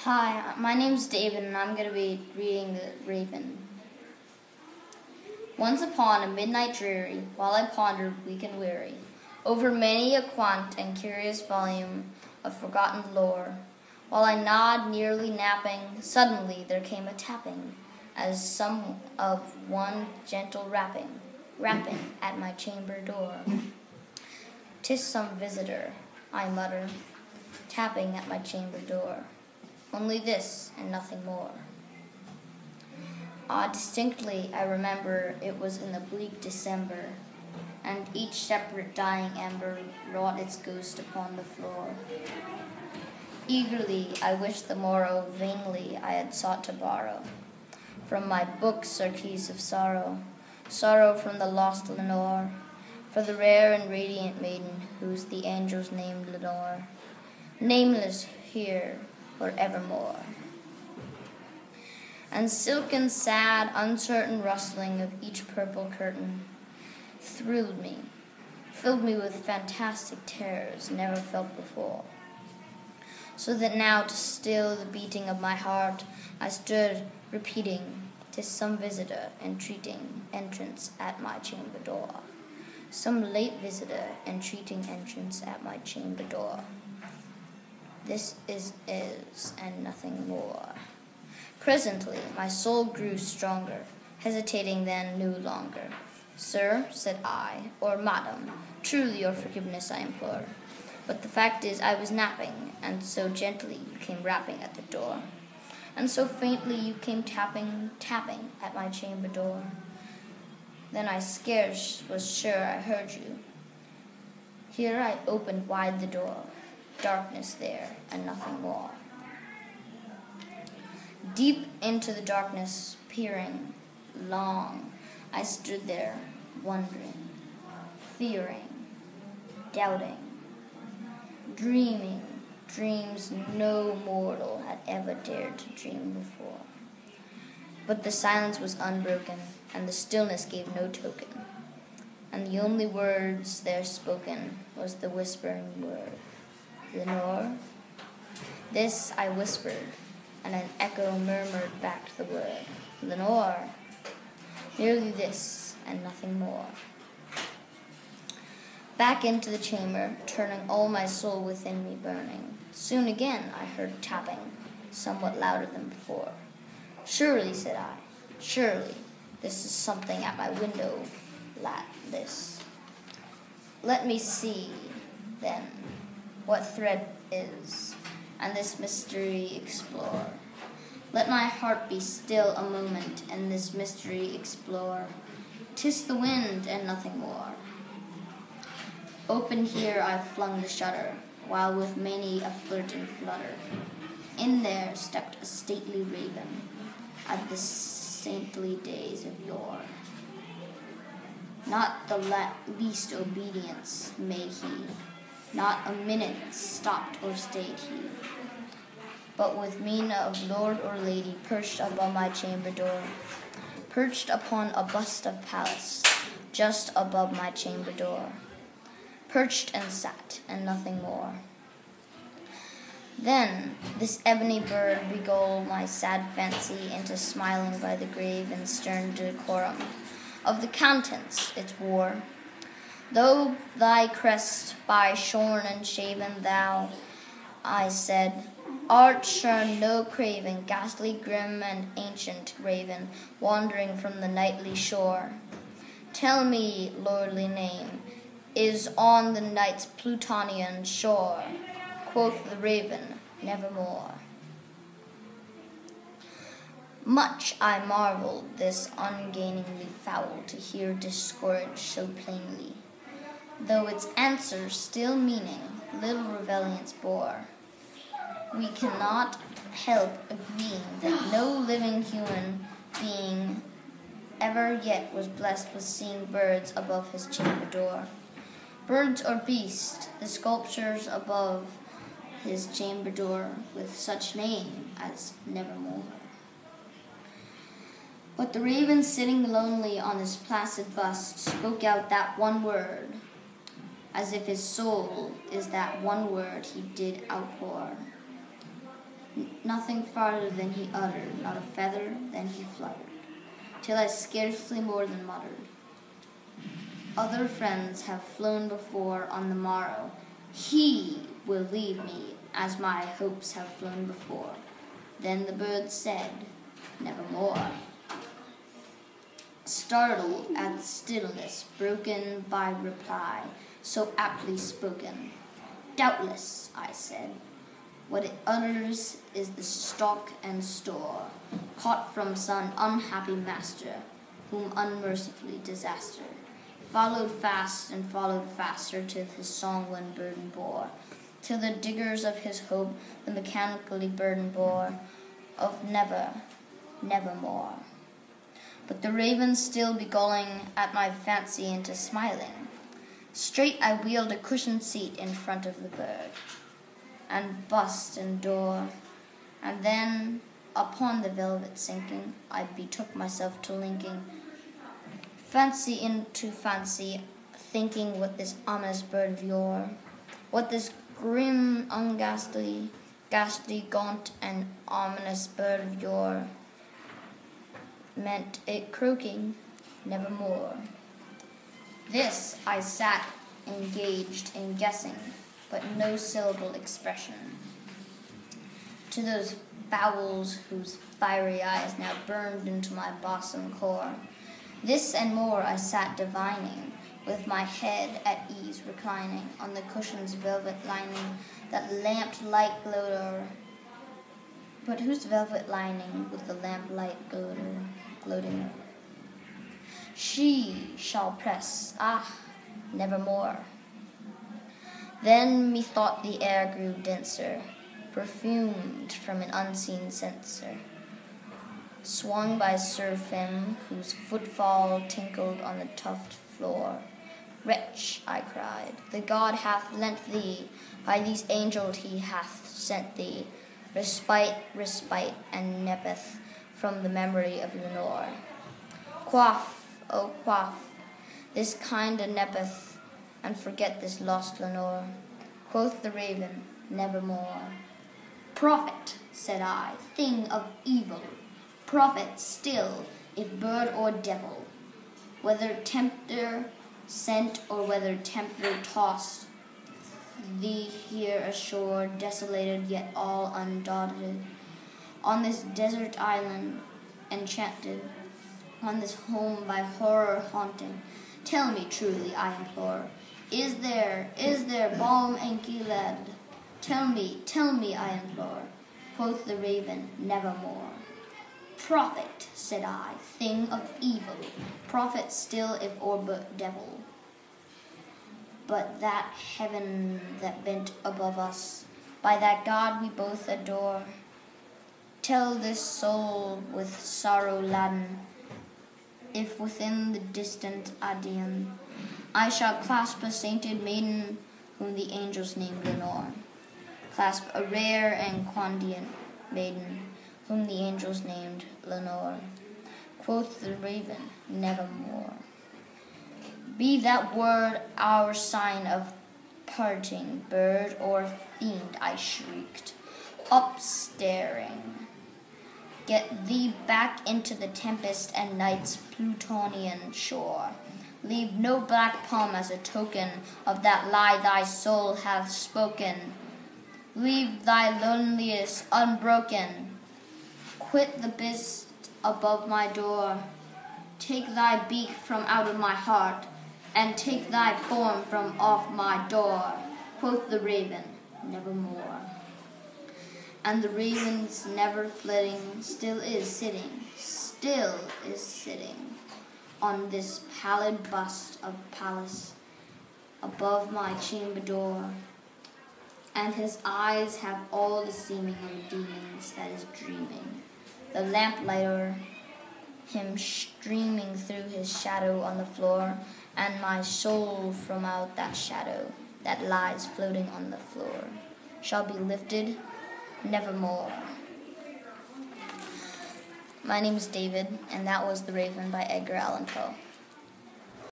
Hi, my name's David, and I'm going to be reading The Raven. Once upon a midnight dreary, while I pondered weak and weary over many a quaint and curious volume of forgotten lore, while I nod, nearly napping, suddenly there came a tapping, as some of one gentle rapping at my chamber door. "'Tis some visitor," I mutter, tapping at my chamber door. Only this and nothing more. Distinctly I remember it was in the bleak December, and each separate dying ember wrought its ghost upon the floor. Eagerly I wished the morrow, vainly I had sought to borrow from my books our keys of sorrow, sorrow from the lost Lenore, for the rare and radiant maiden whose the angels named Lenore, nameless here for evermore. And silken, sad, uncertain rustling of each purple curtain thrilled me, filled me with fantastic terrors never felt before. So that now, to still the beating of my heart, I stood repeating, "'Tis some visitor entreating entrance at my chamber door, some late visitor entreating entrance at my chamber door. This is and nothing more." Presently my soul grew stronger, hesitating then no longer. "Sir," said I, "or madam, truly your forgiveness I implore. But the fact is I was napping, and so gently you came rapping at the door, and so faintly you came tapping at my chamber door. Then I scarce was sure I heard you. Here I opened wide the door, darkness there, and nothing more." Deep into the darkness peering, long, I stood there, wondering, fearing, doubting, dreaming dreams no mortal had ever dared to dream before. But the silence was unbroken, and the stillness gave no token, and the only words there spoken was the whispering word, "Lenore?" This I whispered, and an echo murmured back the word, "Lenore." Merely this and nothing more. Back into the chamber, turning all my soul within me burning. Soon again I heard tapping, somewhat louder than before. "Surely," said I, "surely this is something at my window lattice. Let me see, then, what thread is, and this mystery explore. Let my heart be still a moment, and this mystery explore. 'Tis the wind and nothing more." Open here I flung the shutter, while with many a flirt and flutter, in there stepped a stately raven, at the saintly days of yore. Not the least obedience made he, not a minute stopped or stayed he, but with mien of lord or lady perched above my chamber door, perched upon a bust of Pallas, just above my chamber door, perched and sat, and nothing more. Then this ebony bird beguiled my sad fancy into smiling by the grave and stern decorum of the countenance it wore. "Though thy crest by shorn and shaven thou," I said, "art sure no craven, ghastly, grim, and ancient raven, wandering from the nightly shore. Tell me, lordly name, is on the night's Plutonian shore?" Quoth the raven, "Nevermore." Much I marveled this ungainly fowl to hear discouraged so plainly, though its answer still meaning little relevance bore. We cannot help agreeing that no living human being ever yet was blessed with seeing birds above his chamber door. Birds or beasts, the sculptures above his chamber door, with such name as Nevermore. But the raven, sitting lonely on his placid bust, spoke out that one word, as if his soul is that one word he did outpour. Nothing farther than he uttered, not a feather than he fluttered, till I scarcely more than muttered. Other friends have flown before on the morrow. He will leave me as my hopes have flown before. Then the bird said, nevermore. Startled at stillness, broken by reply, so aptly spoken. Doubtless, I said, what it utters is the stock and store, caught from some unhappy master, whom unmercifully disaster followed fast and followed faster till his sanguine burden bore, till the diggers of his hope the mechanically burden bore of never, nevermore. But the raven still beguiling at my fancy into smiling, straight I wheeled a cushioned seat in front of the bird, and bust and door, and then upon the velvet sinking, I betook myself to linking fancy into fancy, thinking what this ominous bird of yore, what this grim, ghastly, gaunt, and ominous bird of yore meant it croaking nevermore. This I sat engaged in guessing, but no syllable expression. To those bowels whose fiery eyes now burned into my bosom core, this and more I sat divining, with my head at ease reclining on the cushion's velvet lining, that lamp-light gloater. But whose velvet lining with the lamp-light gloating? She shall press, nevermore. Then methought the air grew denser, perfumed from an unseen censer, swung by seraphim whose footfall tinkled on the tufted floor. Wretch, I cried, the God hath lent thee, by these angels he hath sent thee, respite, and nepeth from the memory of Lenore. Quaff, oh quaff, this kind a nepeth, and forget this lost Lenore. Quoth the raven, nevermore. Prophet, said I, thing of evil, prophet still, if bird or devil, whether tempter sent or whether tempter tossed thee here ashore, desolated yet all undaunted, on this desert island enchanted, on this home by horror haunted. Tell me truly, I implore, is there balm in Gilead? Tell me, I implore. Quoth the raven, nevermore. Prophet, said I, thing of evil, prophet still if or but devil. But that heaven that bent above us, by that God we both adore, tell this soul with sorrow laden, if within the distant Aegean I shall clasp a sainted maiden whom the angels named Lenore, clasp a rare and quondient maiden whom the angels named Lenore. Quoth the raven, nevermore. Be that word our sign of parting, bird or fiend, I shrieked, upstaring. Get thee back into the tempest and night's Plutonian shore. Leave no black palm as a token of that lie thy soul hath spoken. Leave thy loneliest unbroken. Quit the beast above my door. Take thy beak from out of my heart, and take thy form from off my door. Quoth the raven, nevermore. And the raven's never flitting still is sitting on this pallid bust of Pallas above my chamber door, and his eyes have all the seeming of demons that is dreaming, the lamplighter him streaming through his shadow on the floor, and my soul from out that shadow that lies floating on the floor shall be lifted nevermore. My name is David, and that was The Raven by Edgar Allan Poe.